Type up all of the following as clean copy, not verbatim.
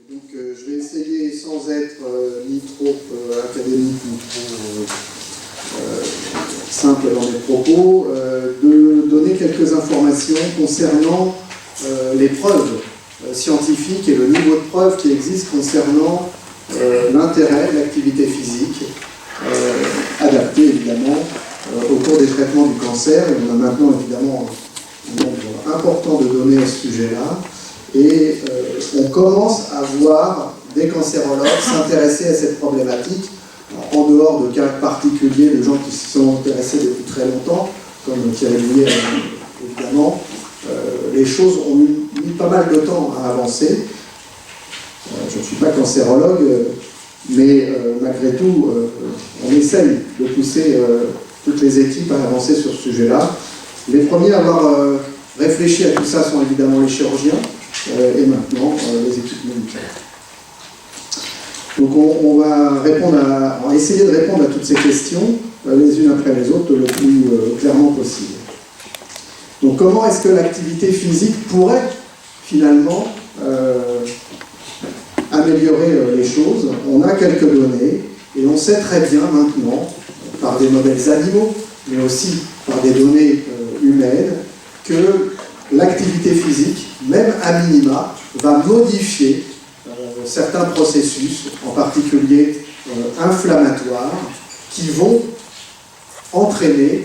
Je vais essayer, sans être ni trop académique, ni trop simple dans mes propos, de donner quelques informations concernant les preuves scientifiques et le niveau de preuve qui existe concernant l'intérêt de l'activité physique, adaptée évidemment au cours des traitements du cancer. Et on a maintenant évidemment un nombre important de données à ce sujet-là. Et on commence à voir des cancérologues s'intéresser à cette problématique, en dehors de cas particuliers de gens qui s'y sont intéressés depuis très longtemps, comme Thierry Bouillet, évidemment. Les choses ont mis pas mal de temps à avancer. Je ne suis pas cancérologue, mais malgré tout, on essaye de pousser toutes les équipes à avancer sur ce sujet-là. Les premiers à avoir réfléchi à tout ça sont évidemment les chirurgiens, et maintenant les équipes médicales. Donc on va essayer de répondre à toutes ces questions, les unes après les autres, le plus clairement possible. Donc comment est-ce que l'activité physique pourrait finalement améliorer les choses? On a quelques données, et on sait très bien maintenant, par des modèles animaux, mais aussi par des données humaines, que l'activité physique, même à minima, va modifier certains processus, en particulier inflammatoires, qui vont entraîner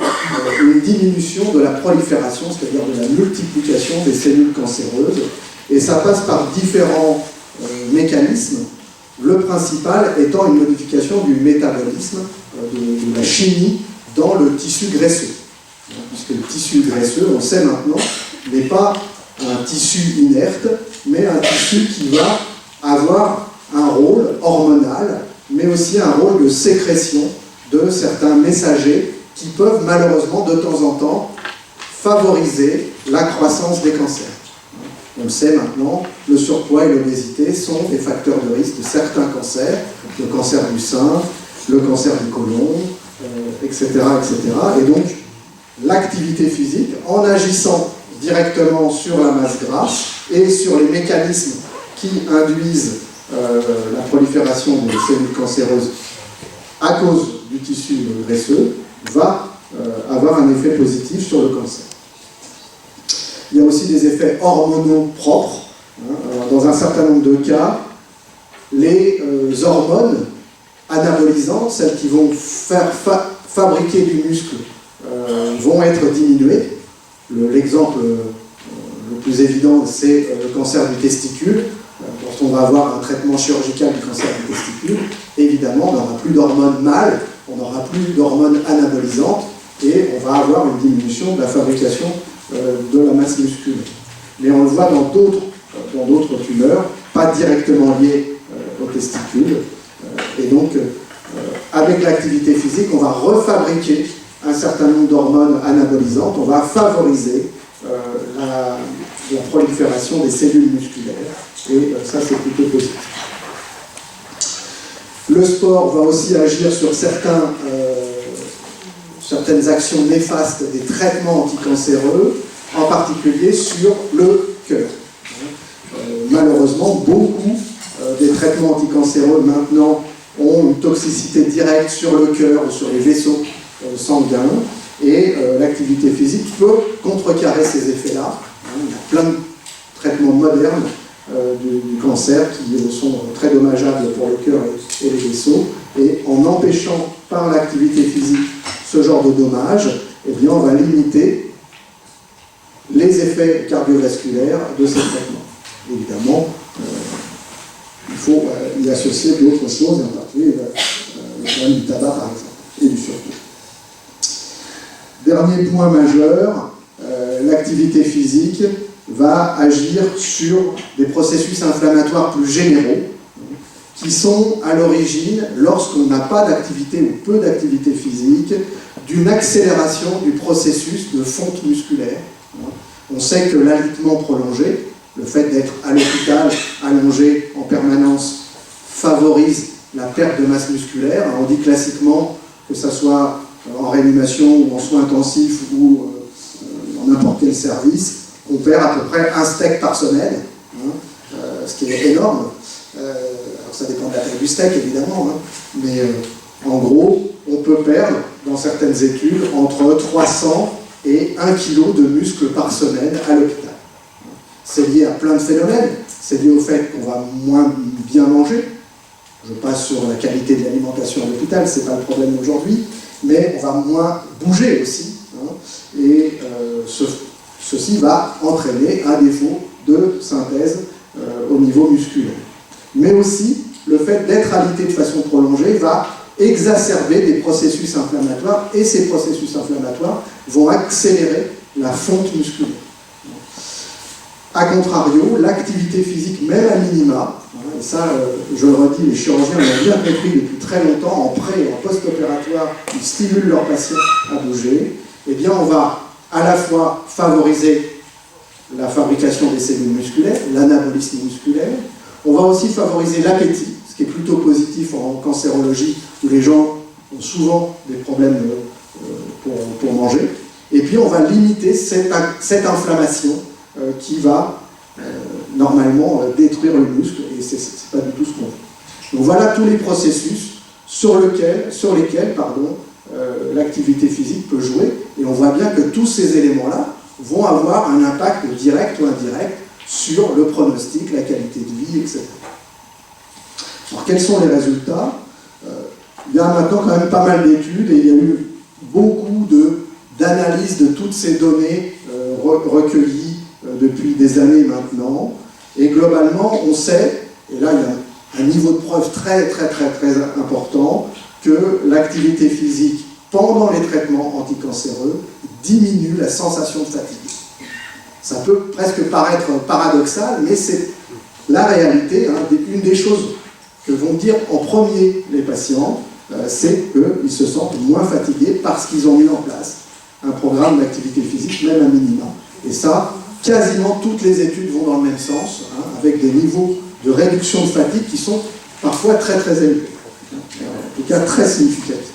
une diminution de la prolifération, c'est-à-dire de la multiplication des cellules cancéreuses. Et ça passe par différents mécanismes, le principal étant une modification du métabolisme, de la chimie dans le tissu graisseux. Puisque le tissu graisseux, on sait maintenant, n'est pas un tissu inerte, mais un tissu qui va avoir un rôle hormonal, mais aussi un rôle de sécrétion de certains messagers qui peuvent malheureusement de temps en temps favoriser la croissance des cancers. On le sait maintenant, le surpoids et l'obésité sont des facteurs de risque de certains cancers, le cancer du sein, le cancer du côlon, etc., etc. Et donc, l'activité physique, en agissant directement sur la masse grasse et sur les mécanismes qui induisent la prolifération des cellules cancéreuses à cause du tissu graisseux, va avoir un effet positif sur le cancer. Il y a aussi des effets hormonaux propres. Dans un certain nombre de cas, les hormones anabolisantes, celles qui vont faire fabriquer du muscle, vont être diminuées. L'exemple le plus évident, c'est le cancer du testicule. Quand on va avoir un traitement chirurgical du cancer du testicule, évidemment, on n'aura plus d'hormones mâles, on n'aura plus d'hormones anabolisantes, et on va avoir une diminution de la fabrication de la masse musculaire. Mais on le voit dans d'autres tumeurs, pas directement liées au testicule. Et donc, avec l'activité physique, on va refabriquer un certain nombre d'hormones anabolisantes, on va favoriser la prolifération des cellules musculaires, et ça c'est plutôt positif. Le sport va aussi agir sur certaines actions néfastes des traitements anticancéreux, en particulier sur le cœur. Malheureusement, beaucoup des traitements anticancéreux maintenant ont une toxicité directe sur le cœur ou sur les vaisseaux sanguins, et l'activité physique peut contrecarrer ces effets-là. Il y a plein de traitements modernes du cancer qui sont très dommageables pour le cœur et les vaisseaux, et en empêchant par l'activité physique ce genre de dommages, eh bien, on va limiter les effets cardiovasculaires de ces traitements. Évidemment, il faut y associer d'autres choses, et en particulier le problème du tabac par exemple, et du surpoids. Dernier point majeur, l'activité physique va agir sur des processus inflammatoires plus généraux qui sont à l'origine, lorsqu'on n'a pas d'activité ou peu d'activité physique, d'une accélération du processus de fonte musculaire. On sait que l'alitement prolongé, le fait d'être à l'hôpital, allongé en permanence, favorise la perte de masse musculaire. On dit classiquement que ce soit en réanimation ou en soins intensifs ou dans n'importe quel service, on perd à peu près un steak par semaine, ce qui est énorme. ça dépend de la taille du steak évidemment, hein, mais en gros, on peut perdre, dans certaines études, entre 300 et 1 kg de muscle par semaine à l'hôpital. C'est lié à plein de phénomènes, c'est lié au fait qu'on va moins bien manger. Je passe sur la qualité de l'alimentation à l'hôpital, ce n'est pas le problème d'aujourd'hui, mais on va moins bouger aussi, hein, et ceci va entraîner un défaut de synthèse au niveau musculaire. Mais aussi, le fait d'être alité de façon prolongée va exacerber des processus inflammatoires, et ces processus inflammatoires vont accélérer la fonte musculaire. A contrario, l'activité physique, même à minima, et ça, je le redis, les chirurgiens l'ont bien compris depuis très longtemps, en pré- et en post-opératoire, ils stimulent leurs patients à bouger, eh bien on va à la fois favoriser la fabrication des cellules musculaires, l'anabolisme musculaire, on va aussi favoriser l'appétit, ce qui est plutôt positif en cancérologie, où les gens ont souvent des problèmes pour manger, et puis on va limiter cette inflammation qui va normalement détruire le muscle, et c'est pas du tout ce qu'on veut. Donc voilà tous les processus sur lesquels l'activité physique peut jouer, et on voit bien que tous ces éléments-là vont avoir un impact direct ou indirect sur le pronostic, la qualité de vie, etc. Alors quels sont les résultats? Il y a maintenant quand même pas mal d'études, et il y a eu beaucoup d'analyses de toutes ces données recueillies depuis des années maintenant, et globalement on sait, et là il y a un niveau de preuve très important, que l'activité physique pendant les traitements anticancéreux diminue la sensation de fatigue. Ça peut presque paraître paradoxal, mais c'est la réalité, hein. Une des choses que vont dire en premier les patients, c'est qu'ils se sentent moins fatigués parce qu'ils ont mis en place un programme d'activité physique, même à minima. Et ça, quasiment toutes les études vont dans le même sens, hein, avec des niveaux de réduction de fatigue qui sont parfois très élevés, en tout cas très significatifs.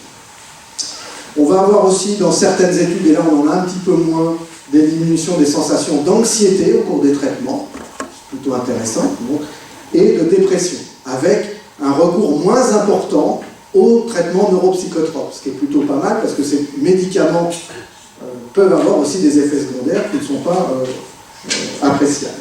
On va avoir aussi dans certaines études, et là on en a un petit peu moins, des diminutions des sensations d'anxiété au cours des traitements, plutôt intéressant, donc, et de dépression, avec un recours moins important aux traitements neuropsychotropes, ce qui est plutôt pas mal parce que ces médicaments peuvent avoir aussi des effets secondaires qui ne sont pas appréciables.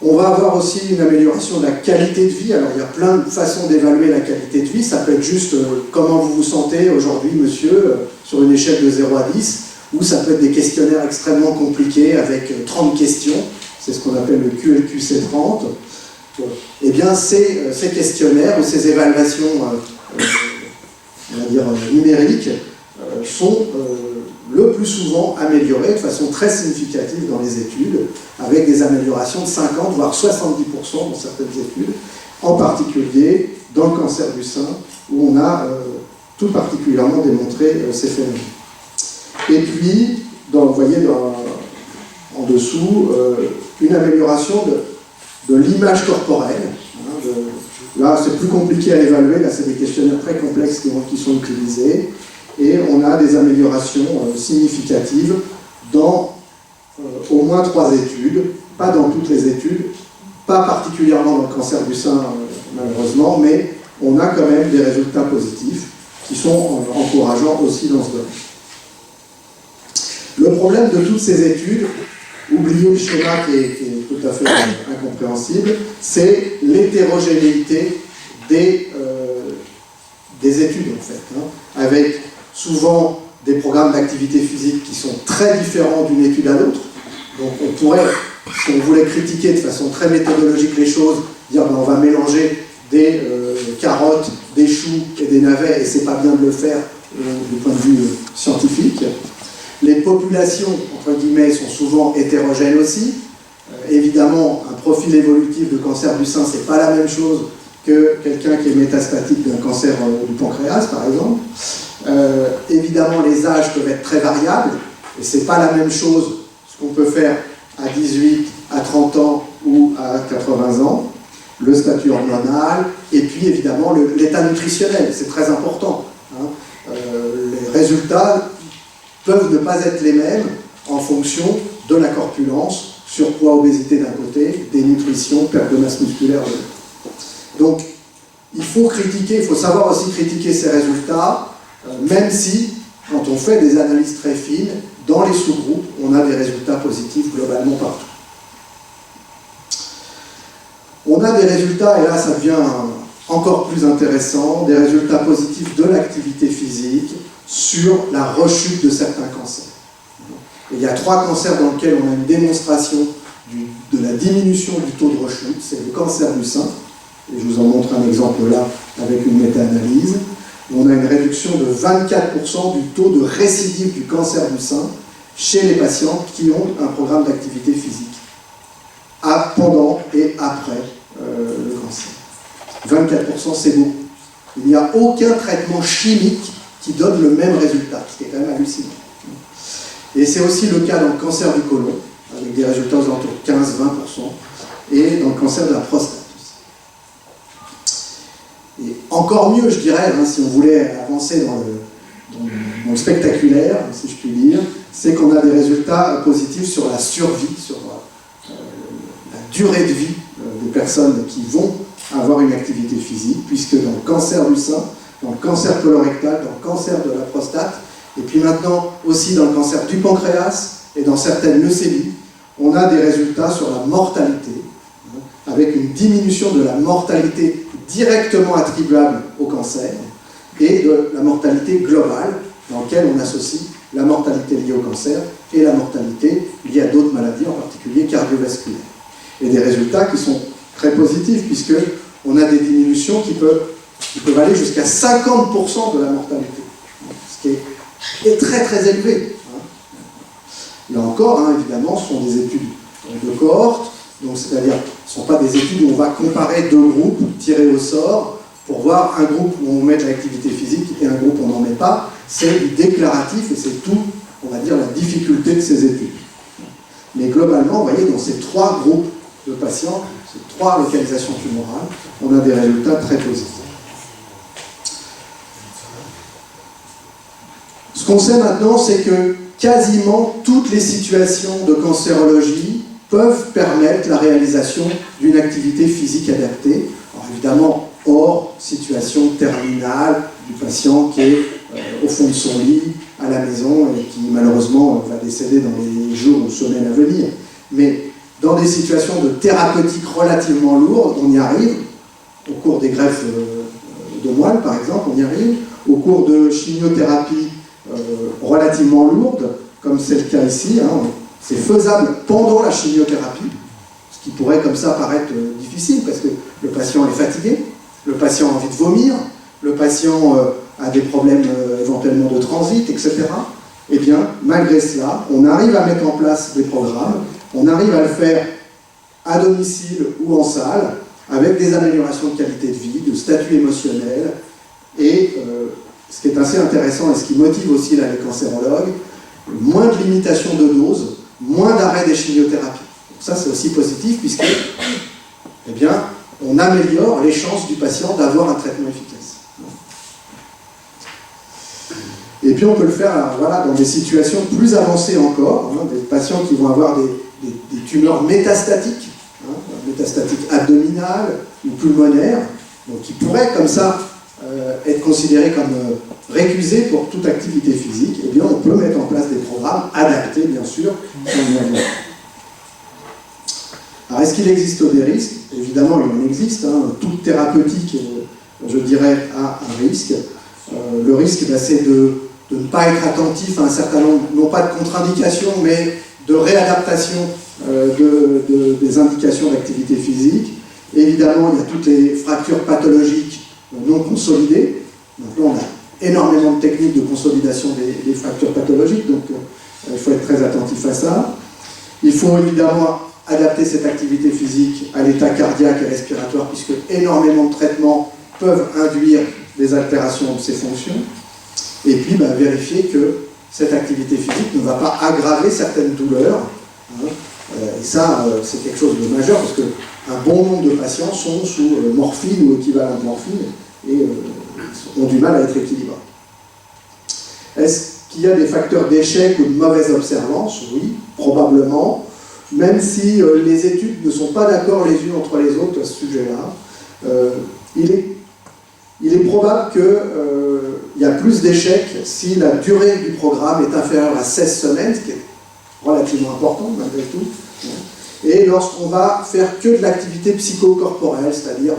On va avoir aussi une amélioration de la qualité de vie. Alors il y a plein de façons d'évaluer la qualité de vie. Ça peut être juste comment vous vous sentez aujourd'hui, monsieur, sur une échelle de 0 à 10, ou ça peut être des questionnaires extrêmement compliqués avec 30 questions. C'est ce qu'on appelle le QLQC 30. Eh bien, ces questionnaires ou ces évaluations on va dire numériques sont le plus souvent améliorées de façon très significative dans les études, avec des améliorations de 50 voire 70% dans certaines études, en particulier dans le cancer du sein, où on a tout particulièrement démontré ces phénomènes. Et puis, vous voyez en dessous, une amélioration de l'image corporelle. Hein, là, c'est plus compliqué à évaluer, là, c'est des questionnaires très complexes qui sont utilisés, et on a des améliorations significatives dans au moins 3 études, pas dans toutes les études, pas particulièrement dans le cancer du sein, malheureusement, mais on a quand même des résultats positifs qui sont encourageants aussi dans ce domaine. Le problème de toutes ces études, oubliez le schéma qui est tout à fait incompréhensible, c'est l'hétérogénéité des études en fait, hein, avec souvent des programmes d'activité physique qui sont très différents d'une étude à l'autre. Donc on pourrait, si on voulait critiquer de façon très méthodologique les choses, dire ben, on va mélanger des carottes, des choux et des navets, et c'est pas bien de le faire du point de vue scientifique. Les populations, entre guillemets, sont souvent hétérogènes aussi. Évidemment, un profil évolutif de cancer du sein, c'est pas la même chose que quelqu'un qui est métastatique d'un cancer du pancréas, par exemple. Évidemment, les âges peuvent être très variables, et c'est pas la même chose ce qu'on peut faire à 18, à 30 ans ou à 80 ans. Le statut hormonal, et puis évidemment l'état nutritionnel, c'est très important. Hein. Les résultats peuvent ne pas être les mêmes en fonction de la corpulence, surpoids, obésité d'un côté, dénutrition, perte de masse musculaire de l'autre. Donc, il faut critiquer, il faut savoir aussi critiquer ces résultats, même si, quand on fait des analyses très fines, dans les sous-groupes, on a des résultats positifs globalement partout. On a des résultats, et là ça devient encore plus intéressant, des résultats positifs de l'activité physique sur la rechute de certains cancers. Et il y a 3 cancers dans lesquels on a une démonstration de la diminution du taux de rechute, c'est le cancer du sein, et je vous en montre un exemple là avec une méta-analyse, où on a une réduction de 24% du taux de récidive du cancer du sein chez les patients qui ont un programme d'activité physique, pendant et après le cancer. 24%, c'est beaucoup. Il n'y a aucun traitement chimique qui donne le même résultat, ce qui est quand même hallucinant. Et c'est aussi le cas dans le cancer du côlon, avec des résultats aux alentours de 15-20%, et dans le cancer de la prostate. Et encore mieux, je dirais, si on voulait avancer dans le spectaculaire, si je puis dire, c'est qu'on a des résultats positifs sur la survie, sur la durée de vie des personnes qui vont avoir une activité physique, puisque dans le cancer du sein, dans le cancer colorectal, dans le cancer de la prostate, et puis maintenant aussi dans le cancer du pancréas et dans certaines leucémies, on a des résultats sur la mortalité, avec une diminution de la mortalité directement attribuable au cancer et de la mortalité globale, dans laquelle on associe la mortalité liée au cancer et la mortalité liée à d'autres maladies, en particulier cardiovasculaires. Et des résultats qui sont très positifs, puisqu'on a des diminutions qui peuvent aller jusqu'à 50% de la mortalité, ce qui est très très élevé. Là encore, évidemment, ce sont des études de cohorte, donc c'est-à-dire ce ne sont pas des études où on va comparer 2 groupes tirés au sort pour voir un groupe où on met de l'activité physique et un groupe où on n'en met pas. C'est du déclaratif et c'est tout, on va dire, la difficulté de ces études. Mais globalement, vous voyez, dans ces 3 groupes de patients, ces 3 localisations tumorales, on a des résultats très positifs. Ce qu'on sait maintenant, c'est que quasiment toutes les situations de cancérologie peuvent permettre la réalisation d'une activité physique adaptée. Alors évidemment, hors situation terminale du patient qui est au fond de son lit, à la maison, et qui malheureusement va décéder dans les jours ou semaines à venir. Mais dans des situations de thérapeutique relativement lourdes, on y arrive, au cours des greffes de moelle par exemple, on y arrive, au cours de chimiothérapie relativement lourde, comme c'est le cas ici, c'est faisable pendant la chimiothérapie, ce qui pourrait comme ça paraître difficile, parce que le patient est fatigué, le patient a envie de vomir, le patient a des problèmes éventuellement de transit, etc. Eh bien, malgré cela, on arrive à mettre en place des programmes, on arrive à le faire à domicile ou en salle, avec des améliorations de qualité de vie, de statut émotionnel, et ce qui est assez intéressant et ce qui motive aussi là, les cancérologues, moins de limitation de dose, moins d'arrêt des chimiothérapies. Donc ça, c'est aussi positif, puisque eh bien, on améliore les chances du patient d'avoir un traitement efficace. Et puis on peut le faire dans des situations plus avancées encore, des patients qui vont avoir des tumeurs métastatiques, métastatiques abdominales ou pulmonaires, donc qui pourraient comme ça être considérés comme récusés pour toute activité physique. Eh bien on peut mettre en place des programmes adaptés, bien sûr. Alors est-ce qu'il existe des risques? Évidemment, il en existe. Toute thérapeutique, je dirais, a un risque. Le risque, c'est de ne pas être attentif à un certain nombre, non pas de contre-indications, mais de réadaptation des indications d'activité physique. Évidemment, il y a toutes les fractures pathologiques non consolidées. Donc là, on a énormément de techniques de consolidation des fractures pathologiques, donc il faut être très attentif à ça. Il faut évidemment adapter cette activité physique à l'état cardiaque et respiratoire, puisque énormément de traitements peuvent induire des altérations de ces fonctions. Et puis vérifier que cette activité physique ne va pas aggraver certaines douleurs. Et ça, c'est quelque chose de majeur, parce qu'un bon nombre de patients sont sous morphine ou équivalent de morphine et ont du mal à être équilibrés. Est-ce qu'il y a des facteurs d'échec ou de mauvaise observance? Oui, probablement. même si les études ne sont pas d'accord les unes entre les autres à ce sujet-là. Il est probable qu'il y a plus d'échecs si la durée du programme est inférieure à 16 semaines, ce qui est relativement important malgré tout, et lorsqu'on va faire que de l'activité psychocorporelle, c'est-à-dire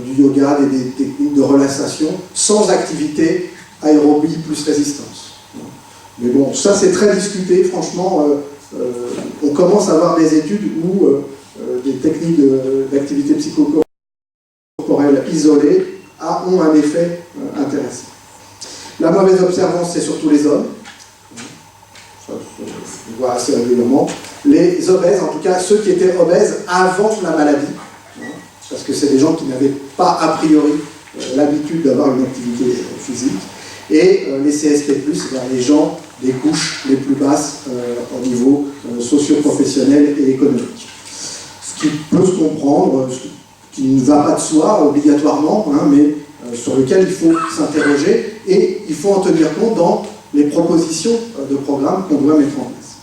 du yoga, des techniques de relaxation, sans activité aérobie plus résistance. Mais bon, ça c'est très discuté, franchement, on commence à avoir des études où des techniques d'activité psychocorporelle isolées ont un effet intéressant. La mauvaise observance, c'est surtout les hommes. Ça, on voit assez régulièrement. Les obèses, en tout cas ceux qui étaient obèses avant la maladie, parce que c'est des gens qui n'avaient pas a priori l'habitude d'avoir une activité physique. Et les CSP+, les gens des couches les plus basses au niveau socio-professionnel et économique. Ce qui peut se comprendre, qui ne va pas de soi obligatoirement, mais sur lequel il faut s'interroger et il faut en tenir compte dans les propositions de programmes qu'on doit mettre en place.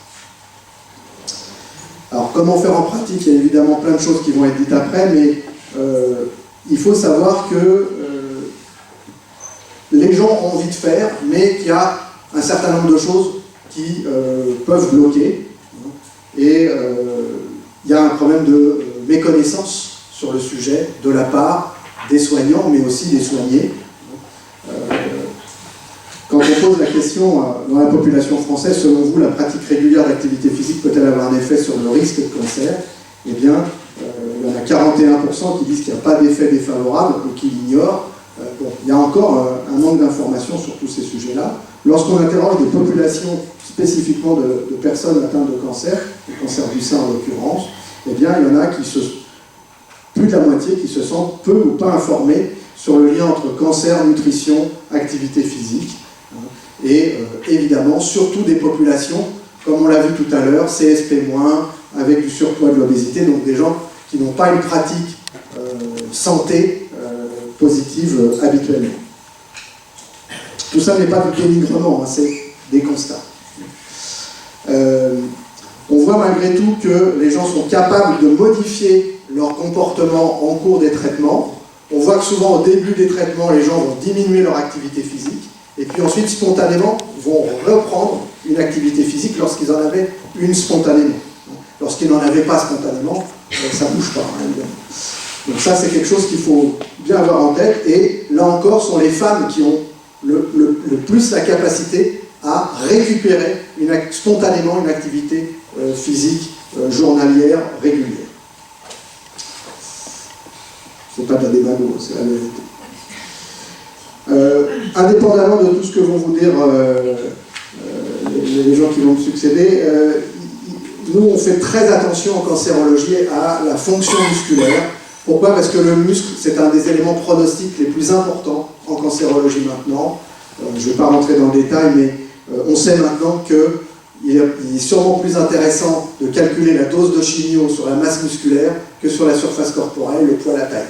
Alors comment faire en pratique? Il y a évidemment plein de choses qui vont être dites après, mais il faut savoir que les gens ont envie de faire, mais qu'il y a un certain nombre de choses qui peuvent bloquer. Et il y a un problème de méconnaissance sur le sujet de la part des soignants, mais aussi des soignés. Quand on pose la question dans la population française, selon vous, la pratique régulière d'activité physique peut-elle avoir un effet sur le risque de cancer? Eh bien, il y en a 41% qui disent qu'il n'y a pas d'effet défavorable ou qui l'ignorent. Bon, il y a encore un manque d'informations sur tous ces sujets-là. Lorsqu'on interroge des populations spécifiquement de personnes atteintes de cancer du sein en l'occurrence, eh bien, il y en a plus de la moitié qui se sentent peu ou pas informés sur le lien entre cancer, nutrition, activité physique. Et évidemment, surtout des populations, comme on l'a vu tout à l'heure, CSP-, avec du surpoids, de l'obésité, donc des gens qui n'ont pas une pratique santé positive habituellement. Tout ça n'est pas du dénigrement, c'est des constats. On voit malgré tout que les gens sont capables de modifier leur comportement en cours des traitements. On voit que souvent au début des traitements, les gens vont diminuer leur activité physique, et puis ensuite spontanément vont reprendre une activité physique lorsqu'ils en avaient une spontanément. Lorsqu'ils n'en avaient pas spontanément, ça ne bouge pas, évidemment. Donc ça, c'est quelque chose qu'il faut bien avoir en tête, et là encore, sont les femmes qui ont le plus la capacité à récupérer spontanément une activité physique journalière régulière. C'est pas de la démago, c'est la vérité. Indépendamment de tout ce que vont vous dire les gens qui vont me succéder, nous on fait très attention en cancérologie à la fonction musculaire. Pourquoi? Parce que le muscle, c'est un des éléments pronostiques les plus importants en cancérologie maintenant. Je ne vais pas rentrer dans le détail, mais on sait maintenant qu'il est sûrement plus intéressant de calculer la dose de chimio sur la masse musculaire que sur la surface corporelle, le poids, la taille.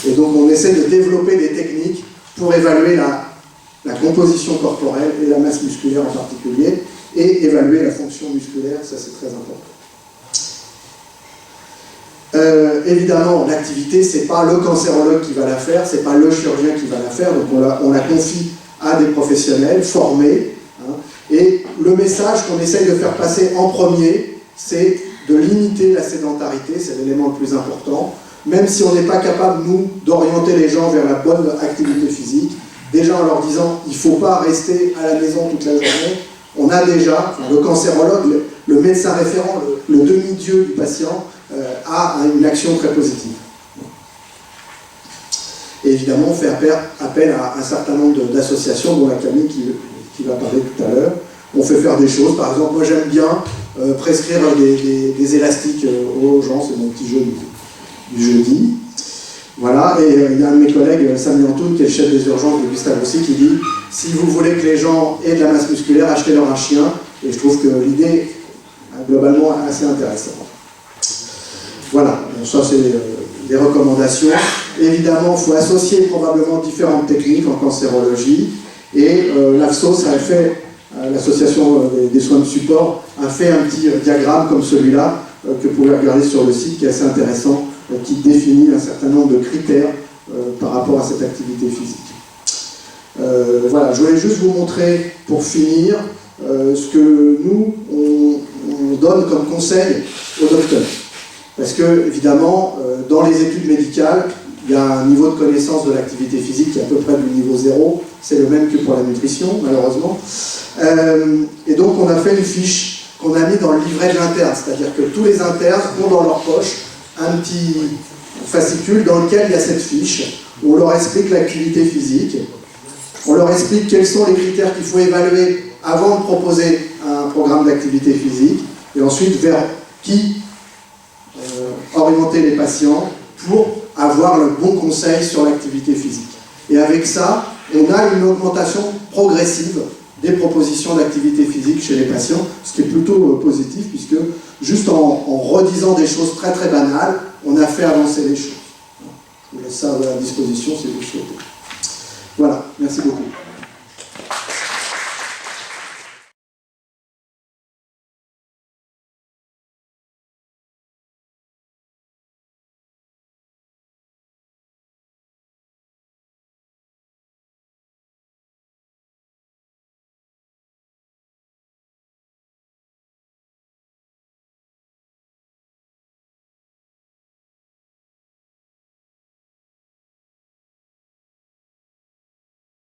Et donc on essaie de développer des techniques pour évaluer la composition corporelle et la masse musculaire en particulier, et évaluer la fonction musculaire, ça c'est très important. Évidemment, l'activité, ce n'est pas le cancérologue qui va la faire, ce n'est pas le chirurgien qui va la faire, donc on la confie à des professionnels formés. Et le message qu'on essaye de faire passer en premier, c'est de limiter la sédentarité, c'est l'élément le plus important. Même si on n'est pas capable, nous, d'orienter les gens vers la bonne activité physique, déjà en leur disant il ne faut pas rester à la maison toute la journée, on a déjà, le cancérologue, le médecin référent, le demi-dieu du patient, a une action très positive. Et évidemment, on fait appel à un certain nombre d'associations, dont la Camille qui va parler tout à l'heure. On fait faire des choses, par exemple, moi j'aime bien prescrire des élastiques aux gens, c'est mon petit jeu du jeudi. Voilà, et il y a un de mes collègues, Samy Antoun, qui est le chef des urgences de Gustave Roussy, qui dit « Si vous voulez que les gens aient de la masse musculaire, achetez-leur un chien ». Et je trouve que l'idée, globalement, est assez intéressante. Voilà, bon, ça c'est des recommandations. Évidemment, il faut associer probablement différentes techniques en cancérologie. Et l'AFSO, ça a fait l'association des soins de support a fait un petit diagramme comme celui-là, que vous pouvez regarder sur le site, qui est assez intéressant, qui définit un certain nombre de critères par rapport à cette activité physique. Voilà, je voulais juste vous montrer, pour finir, ce que nous, on donne comme conseil aux docteurs. Parce que, évidemment, dans les études médicales, il y a un niveau de connaissance de l'activité physique qui est à peu près du niveau 0. C'est le même que pour la nutrition, malheureusement. Et donc, on a fait une fiche qu'on a mis dans le livret de l'interne. C'est-à-dire que tous les internes ont dans leur poche un petit fascicule dans lequel il y a cette fiche, où on leur explique l'activité physique, on leur explique quels sont les critères qu'il faut évaluer avant de proposer un programme d'activité physique, et ensuite vers qui orienter les patients pour avoir le bon conseil sur l'activité physique. Et avec ça, on a une augmentation progressive des propositions d'activité physique chez les patients, ce qui est plutôt positif, puisque juste en redisant des choses très très banales, on a fait avancer les choses. Je vous laisse ça à disposition si vous le souhaitez. Voilà, merci beaucoup.